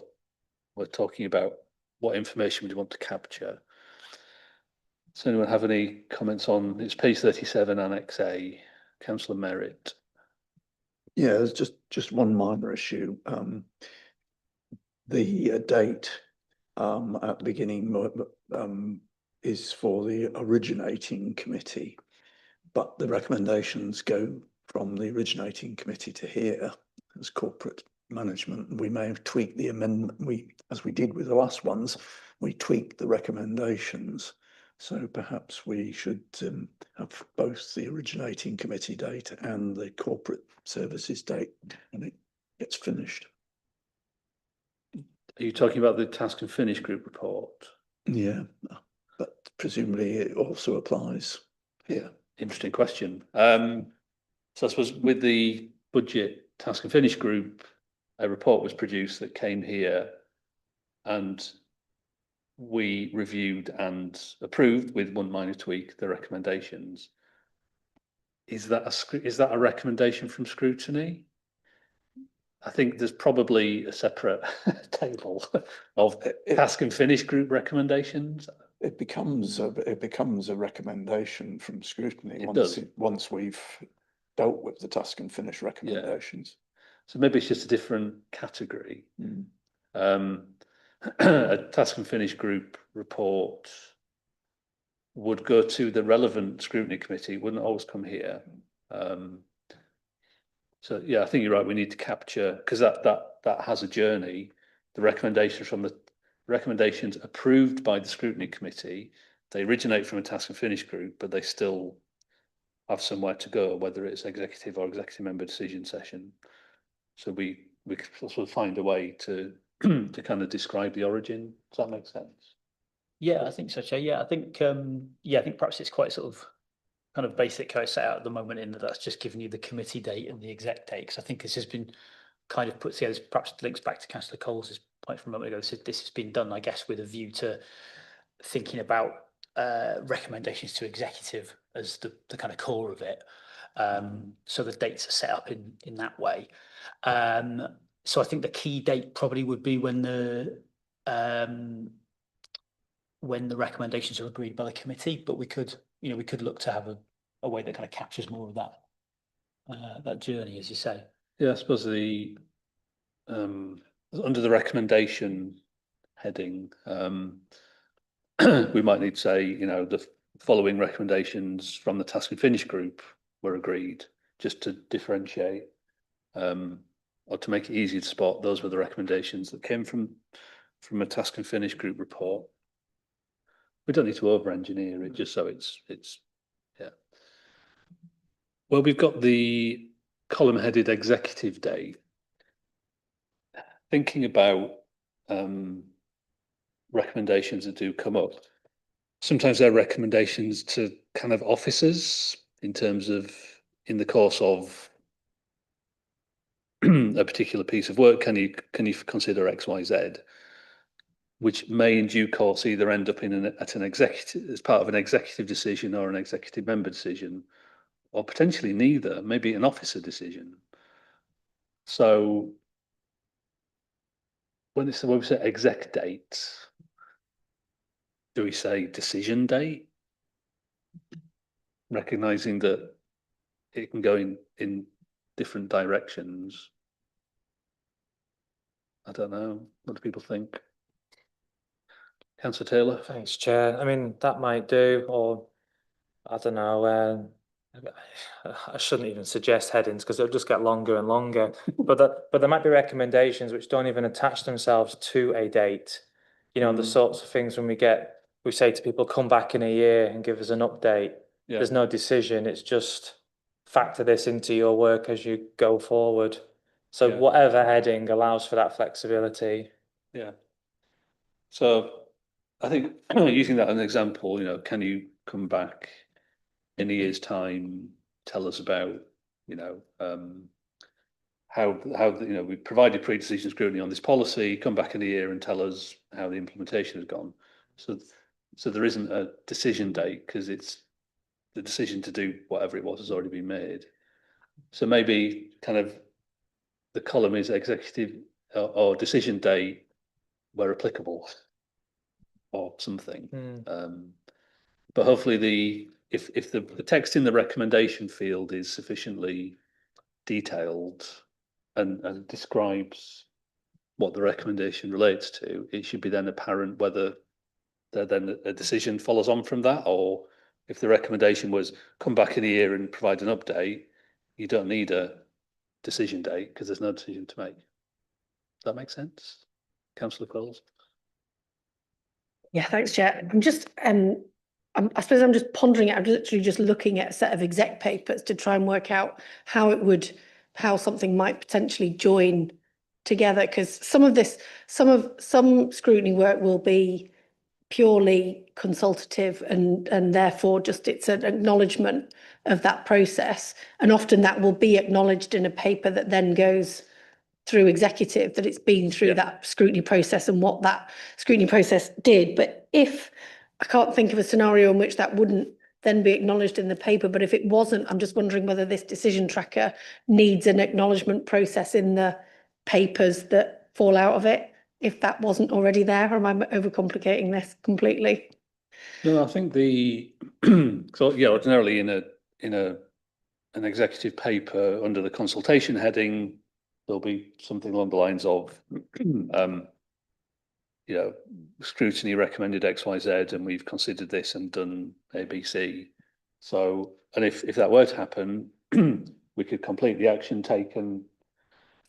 we're talking about what information we want to capture, does anyone have any comments on, it's page 37, Annex A, Councillor Merritt? Yeah, there's just one minor issue. The date at the beginning is for the originating committee, but the recommendations go from the originating committee to here as corporate management. We may have tweaked the amendment, as we did with the last ones, we tweaked the recommendations. So perhaps we should have both the originating committee date and the corporate services date when it gets finished. Are you talking about the task and finish group report? Yeah, but presumably it also applies here. Interesting question. So I suppose with the budget task and finish group, a report was produced that came here and we reviewed and approved with one minor tweak the recommendations. Is that a recommendation from Scrutiny? I think there's probably a separate table of task and finish group recommendations. It becomes a recommendation from Scrutiny once we've dealt with the task and finish recommendations. Yeah. So maybe it's just a different category. A task and finish group report would go to the relevant scrutiny committee, wouldn't always come here. So yeah, I think you're right. We need to capture, because that has a journey. The recommendations approved by the scrutiny committee, they originate from a task and finish group, but they still have somewhere to go, whether it's executive or executive member decision session. So we could also find a way to to kind of describe the origin. Does that make sense? Yeah, I think so, Chair. Yeah, I think perhaps it's quite sort of kind of basic how it's set out at the moment, in that that's just giving you the committee date and the exec date. Because I think this has been kind of put together, perhaps links back to Councillor Coles' point from a moment ago. So this has been done, I guess, with a view to thinking about recommendations to executive as the kind of core of it. So the dates are set up in that way. So I think the key date probably would be when the recommendations are agreed by the committee, but we could look to have a way that kind of captures more of that journey, as you say. Yeah, I suppose the under the recommendation heading, we might need to say, the following recommendations from the task and finish group were agreed, just to differentiate, or to make it easy to spot. Those were the recommendations that came from a task and finish group report. We don't need to over-engineer it, just so it's yeah. Well, we've got the column-headed executive date. Thinking about recommendations that do come up, sometimes they're recommendations to kind of officers in terms of, in the course of a particular piece of work, can you consider X, Y, Z, which may in due course either end up at an executive, as part of an executive decision or an executive member decision, or potentially neither, maybe an officer decision. So when we say exec date, do we say decision date? Recognizing that it can go in different directions. I don't know. What do people think? Councillor Taylor? Thanks, Chair. I mean, that might do, or I don't know. I shouldn't even suggest headings because they'll just get longer and longer. but there might be recommendations which don't even attach themselves to a date. The sorts of things when we say to people, come back in a year and give us an update. Yeah. There's no decision. It's just factor this into your work as you go forward. So yeah, whatever heading allows for that flexibility. Yeah. So I think using that as an example, can you come back in a year's time, tell us about you know, how we provided pre-decision scrutiny on this policy, come back in a year and tell us how the implementation has gone. So there isn't a decision date because it's the decision to do whatever it was has already been made. So maybe kind of the column is executive or decision date where applicable or something. But hopefully if the text in the recommendation field is sufficiently detailed and describes what the recommendation relates to, it should be then apparent whether then a decision follows on from that, or if the recommendation was come back in a year and provide an update, you don't need a decision date because there's no decision to make. Does that make sense, Councillor Coles? Yeah, thanks, Chair. I'm just, I suppose I'm just pondering it. I'm literally just looking at a set of exec papers to try and work out how something might potentially join together. Because some scrutiny work will be purely consultative and therefore just it's an acknowledgement of that process. And often that will be acknowledged in a paper that then goes through executive, that it's been through that scrutiny process and what that scrutiny process did. But if I can't think of a scenario in which that wouldn't then be acknowledged in the paper, but if it wasn't, I'm just wondering whether this decision tracker needs an acknowledgement process in the papers that fall out of it, if that wasn't already there, or am I overcomplicating this completely? No, I think so yeah, ordinarily in an executive paper under the consultation heading, there'll be something along the lines of scrutiny recommended XYZ and we've considered this and done ABC. So, and if that were to happen, we could complete the action taken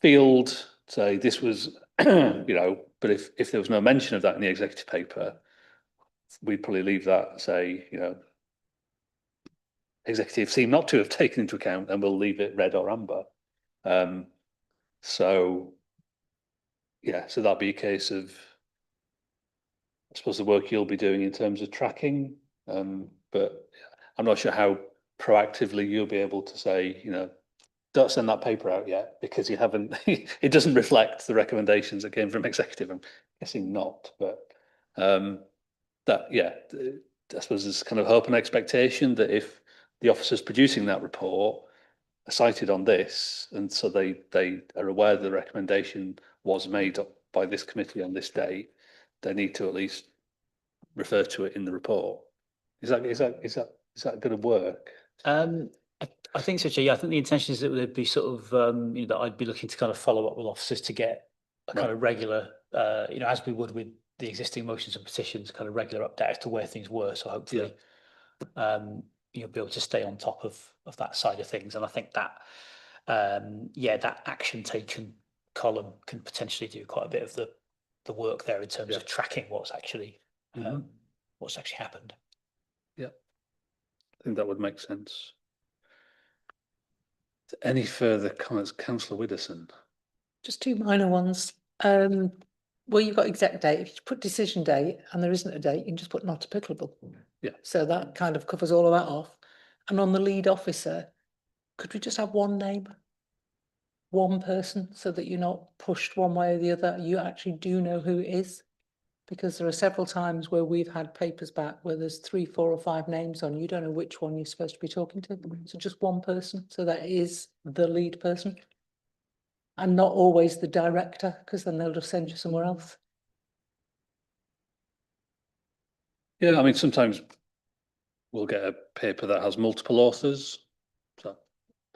field, say this was, but if there was no mention of that in the executive paper, we'd probably leave that, say, executive seem not to have taken into account, and we'll leave it red or amber. So that'd be a case of, I suppose, the work you'll be doing in terms of tracking, but I'm not sure how proactively you'll be able to say, don't send that paper out yet because you haven't, it doesn't reflect the recommendations that came from executive. I'm guessing not, but I suppose there's kind of hope and expectation that if the officers producing that report are cited on this, and so they are aware the recommendation was made by this committee on this date, they need to at least refer to it in the report. Is that going to work? I think so, Chair. Yeah, I think the intention is that there'd be sort of, that I'd be looking to kind of follow up with officers to get a kind of regular, as we would with the existing motions and petitions, kind of regular update as to where things were. So hopefully, be able to stay on top of that side of things. And I think that, that action taken column can potentially do quite a bit of the work there in terms of tracking what's actually happened. Yeah, I think that would make sense. Any further comments, Councillor Widdowson? Just two minor ones. Well, you've got exec date. If you put decision date and there isn't a date, you can just put not applicable. Yeah. So that kind of covers all of that off. And on the lead officer, could we just have one name? One person, so that you're not pushed one way or the other. You actually do know who it is. Because there are several times where we've had papers back where there's 3, 4 or 5 names on. You don't know which one you're supposed to be talking to. So just one person. So that is the lead person. And not always the director, because then they'll just send you somewhere else. Yeah, I mean, sometimes we'll get a paper that has multiple authors. So I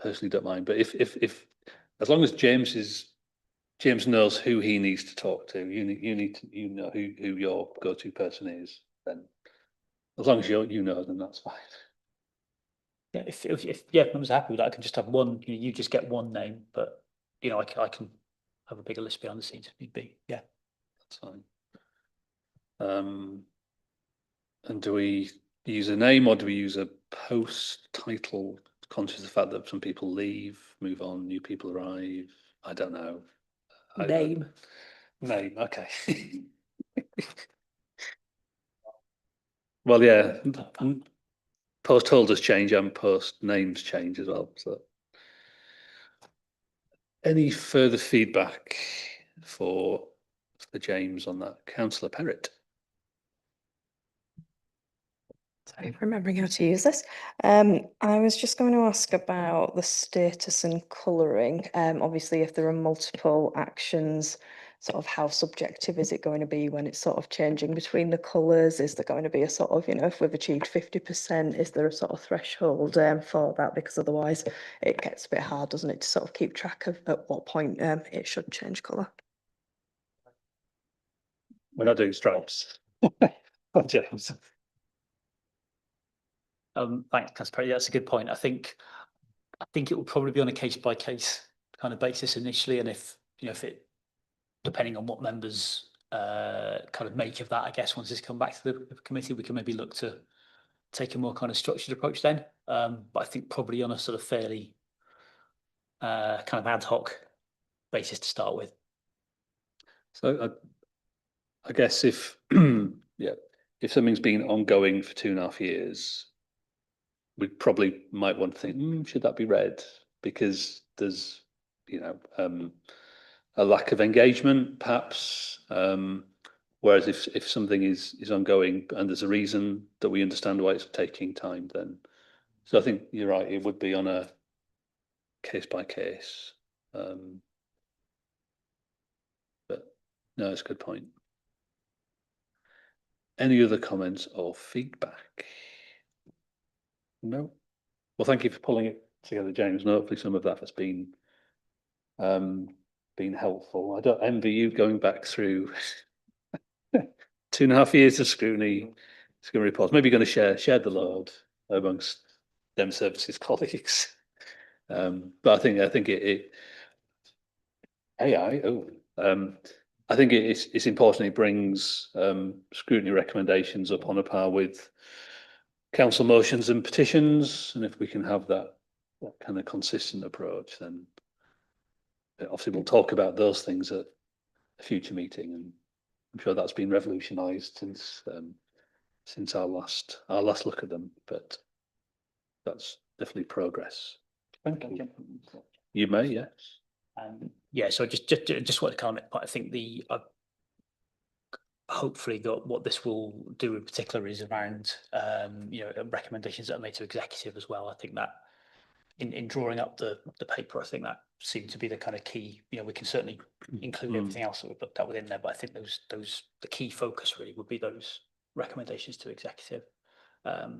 personally don't mind. But if as long as James knows who he needs to talk to, you know who your go-to person is, then as long as you know, then that's fine. Yeah, if members are happy with that, I can just have one. You just get one name, but I can have a bigger list behind the scenes if need be. Yeah, that's fine. And do we use a name or do we use a post title? Conscious of the fact that some people leave, move on, new people arrive. I don't know. Name. Name. Okay. Well, yeah. Post holders change and post names change as well. So Any further feedback for James on that? Councillor Perrott. Sorry for remembering how to use this. I was just going to ask about the status and colouring. Obviously, if there are multiple actions, sort of how subjective is it going to be when it's sort of changing between the colours? Is there going to be a sort of, if we've achieved 50%, is there a sort of threshold for that? Because otherwise it gets a bit hard, doesn't it, to sort of keep track of at what point it should change colour. We're not doing stripes. James. Thanks, Councillor Perry. That's a good point. I think it will probably be on a case by case kind of basis initially, and if it, depending on what members kind of make of that, I guess once it's come back to the committee, we can maybe look to take a more kind of structured approach then. But I think probably on a sort of fairly kind of ad hoc basis to start with. So I guess if if something's been ongoing for 2.5 years, we probably might want to think, should that be read? Because there's, a lack of engagement, perhaps. Whereas if something is ongoing and there's a reason that we understand why it's taking time, then. So I think you're right, it would be on a case by case. But no, it's a good point. Any other comments or feedback? No. Well, thank you for pulling it together, James. And hopefully some of that has been helpful. I don't envy you going back through 2.5 years of scrutiny reports. Maybe you're going to share the load amongst them services colleagues. But I think I think it's important. It brings scrutiny recommendations up on a par with council motions and petitions, and if we can have that kind of consistent approach, then obviously we'll talk about those things at a future meeting, and I'm sure that's been revolutionised since our last look at them. But that's definitely progress. Thank you. You may, yes. Yeah, so just want to comment, but I think hopefully what this will do in particular is around recommendations that are made to executive as well. I think that in drawing up the paper, I think that seemed to be the kind of key. We can certainly include everything else that we've looked at within there, but I think the key focus really would be those recommendations to executive. As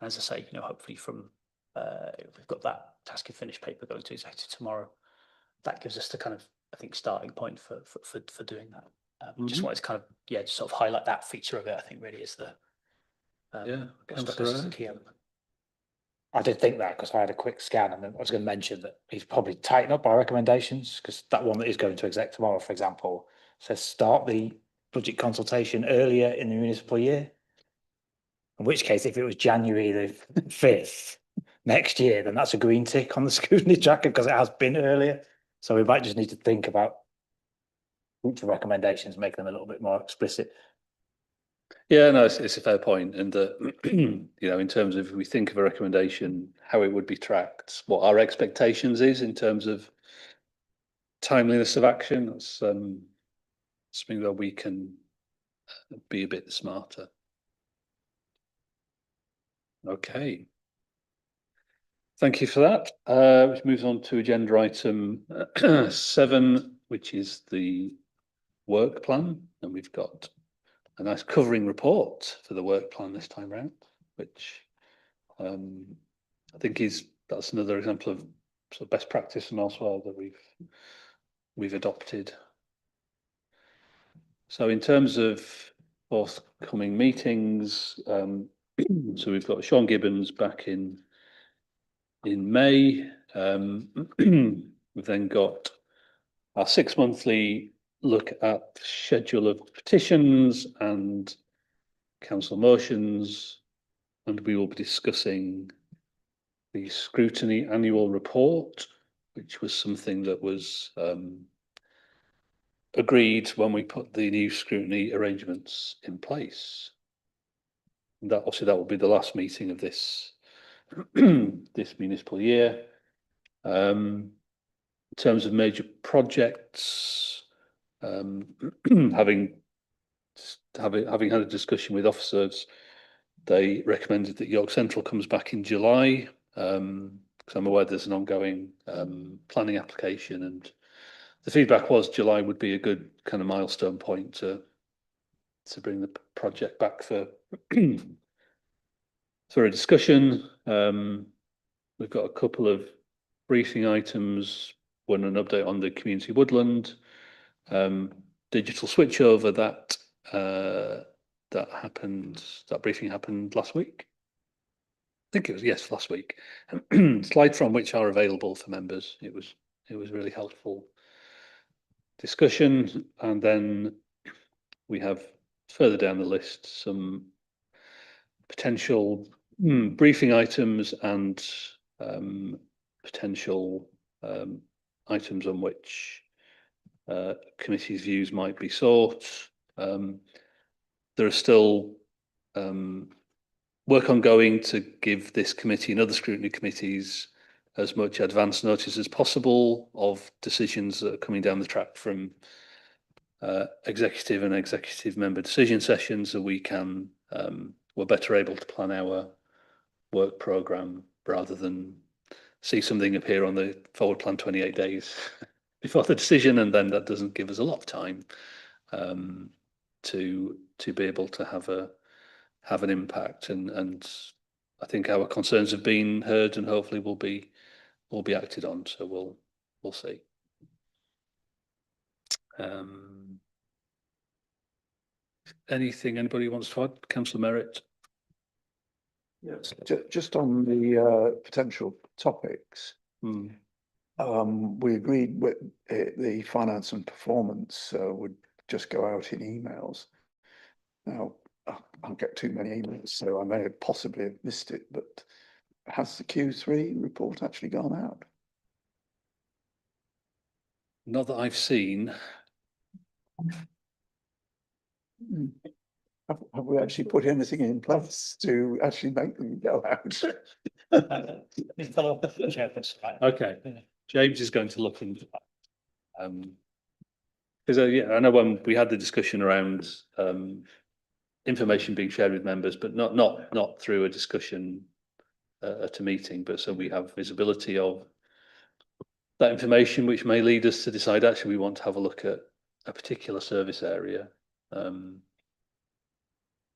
I say, hopefully from if we've got that task and finish paper going to executive tomorrow, that gives us the kind of, I think, starting point for doing that. Just wanted to kind of just sort of highlight that feature of it. I think really is the key element. I did think that because I had a quick scan, and then I was going to mention that he's probably tightened up our recommendations, because that one that is going to exec tomorrow, for example, says start the budget consultation earlier in the municipal year. In which case, if it was January the 5th next year, then that's a green tick on the scrutiny tracker because it has been earlier. So we might just need to think about future recommendations, make them a little bit more explicit. Yeah, no, it's a fair point, and in terms of, if we think of a recommendation, how it would be tracked, what our expectations is in terms of timeliness of action. That's something that we can be a bit smarter. Okay. Thank you for that. Which moves on to agenda item 7, which is the work plan, and we've got a nice covering report for the work plan this time round, which I think that's another example of sort of best practice from elsewhere that we've adopted. So in terms of forthcoming meetings, so we've got Sean Gibbons back in May. We've then got our 6-monthly look at schedule of petitions and council motions, and we will be discussing the scrutiny annual report, which was something that was agreed when we put the new scrutiny arrangements in place. And that will be the last meeting of this this municipal year. terms of major projects, having had a discussion with officers, they recommended that York Central comes back in July, because I'm aware there's an ongoing planning application, and the feedback was July would be a good kind of milestone point to bring the project back for a discussion. We've got a couple of briefing items, one an update on the community woodland, digital switchover that briefing happened last week. I think it was, yes, last week. Slides from which are available for members. It was really helpful discussion. And then we have further down the list some potential briefing items and potential items on which committee's views might be sought. There is still work ongoing to give this committee and other scrutiny committees as much advance notice as possible of decisions that are coming down the track from executive and executive member decision sessions, so we're better able to plan our work programme rather than see something appear on the forward plan 28 days before the decision, and then that doesn't give us a lot of time to be able to have an impact. And I think our concerns have been heard and hopefully will be acted on. So we'll see. Anything anybody wants to add? Councillor Merritt. Yes, just on the potential topics. We agreed with the finance and performance would just go out in emails. Now, I'll get too many emails, so I may have possibly have missed it, but has the Q3 report actually gone out? Not that I've seen. Have we actually put anything in place to actually make them go out? Okay, James is going to look into that. Because yeah, I know when we had the discussion around information being shared with members, but not through a discussion at a meeting, but so we have visibility of that information, which may lead us to decide actually we want to have a look at a particular service area.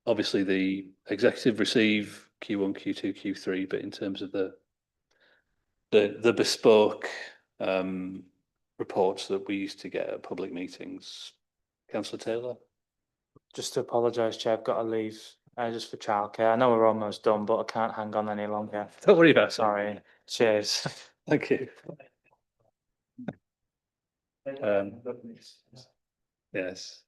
Obviously, the executive receive Q1, Q2, Q3, but in terms of the bespoke reports that we used to get at public meetings, Councillor Taylor. Just to apologise, Chair, I've got to leave just for childcare. I know we're almost done, but I can't hang on any longer. Don't worry about it. Sorry. Cheers. Thank you. Yes.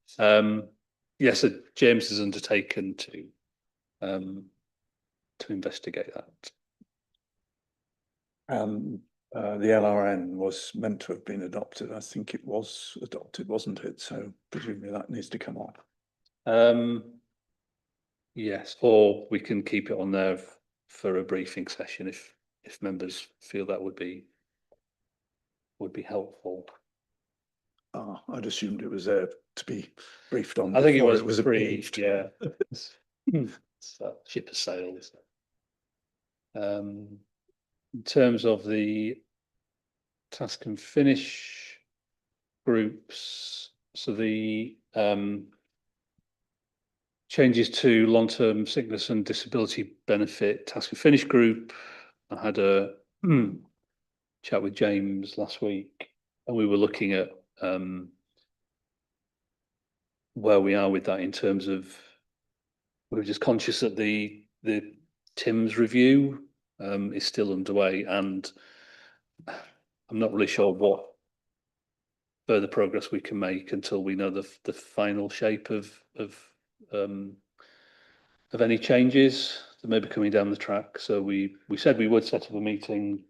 Yes, so James has undertaken to investigate that. The LRN was meant to have been adopted. I think it was adopted, wasn't it? So presumably that needs to come off. Yes, or we can keep it on there for a briefing session if members feel that would be helpful. I'd assumed it was there to be briefed on. I think it was briefed. Yeah. So ship has sailed. In terms of the task and finish groups, so the changes to long-term sickness and disability benefit task and finish group. I had a chat with James last week, and we were looking at where we are with that in terms of, we were just conscious that the Tim's review is still underway, and I'm not really sure what further progress we can make until we know the final shape of any changes that may be coming down the track. So we said we would set up a meeting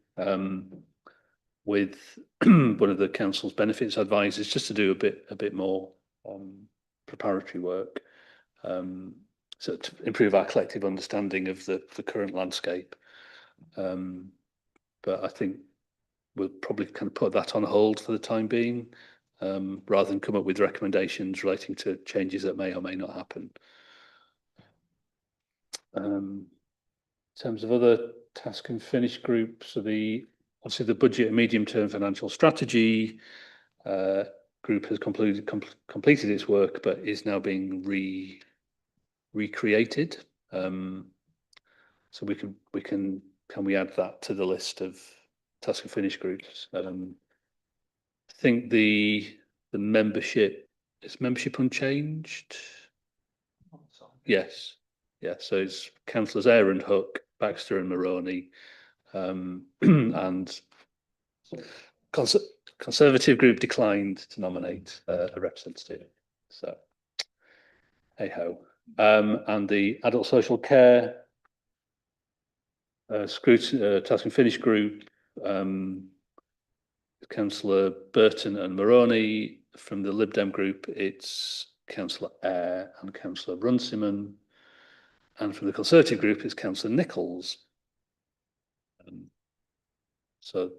with one of the council's benefits advisors just to do a bit more preparatory work, so to improve our collective understanding of the current landscape. But I think we'll probably kind of put that on hold for the time being, rather than come up with recommendations relating to changes that may or may not happen. In terms of other task and finish groups, so obviously the budget and medium-term financial strategy group has completed its work, but is now being recreated. So can we add that to the list of task and finish groups? I think the membership is unchanged. Yes, yeah. So it's councillors Eyre and Hook, Baxter and Maroney, and Conservative group declined to nominate a representative. So, hey ho. And the adult social care Scrutiny task and finish group, Councillor Burton and Maroney. From the Lib Dem group, it's Councillor Eyre and Councillor Runciman. And from the Conservative group, it's Councillor Nichols. So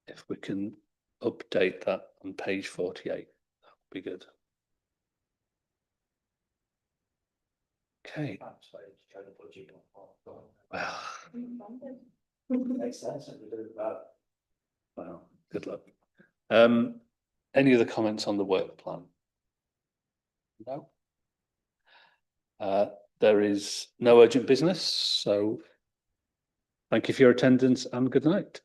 if we can update that on page 48, that would be good. Okay. Well, well, good luck. Any other comments on the work plan? No. There is no urgent business, so thank you for your attendance and good night.